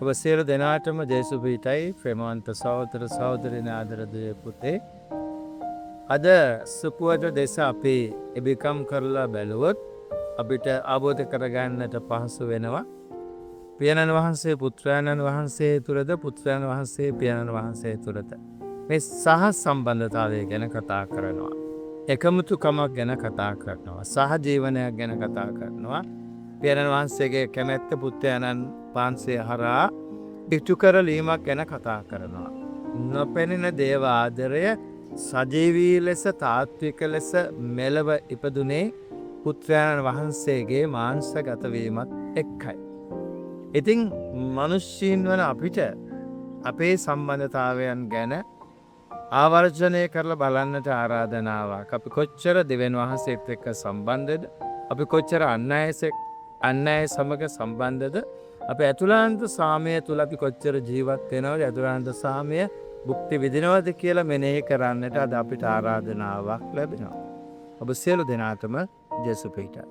ඔබ සියලු දෙනාටම ජේසුපීටයි ප්‍රේමවන්ත සහෝදර සහෝදරියන් ආදරණීය පුතේ. අද සුපුවට දෙස අපි එබිකම් කරලා බැලුවොත් අපිට අවබෝධ කරගන්නට පහසු වෙනවා. පියාණන් වහන්සේ පුත්‍රයන්න් වහන්සේ තුරද පුත්‍රයන් වහන්සේ පියාණන් වහන්සේ තුරද මේ සහ සම්බන්ධතාවය ගැන කතා කරනවා. එකමුතුකමක් ගැන කතා කරනවා. සහජීවනයක් ගැන කතා කරනවා. පියාණන් වහන්සේගේ කැමැත්ත පුත්‍රයන්න් වහන්සේ හරහා ඉටු කරලීමක් ගැන කතා කරනවා. නොපෙනෙන දේව ආදරය සජීවී ලෙස තාත්වික ලෙස මෙලව ඉපදුනේ පුත්‍රයන්න් වහන්සේගේ මාංශගත වීමත් එක්කයි. ඉතින් මනුෂ්‍යයන් වන අපිට අපේ සම්බන්ධතාවයන් ගැන ආවර්ජනය කරලා බලන්නට ආරාධනාවක්. අපි කොච්චර දෙවියන් වහන්සේත් එක්ක සම්බන්ධද? අපි කොච්චර අන් අය සමග සම්බන්ධද? අපි ඇතුළාන්ත සාමය තුල අපි කොච්චර ජීවත් වෙනවද? ඇතුළාන්ත සාමය භුක්ති විඳිනවද කියලා මෙනෙහි කරන්නට අද අපිට ආරාධනාවක් ලැබෙනවා. ඔබ සියලු දෙනාටම ජේසුස් පිටයි.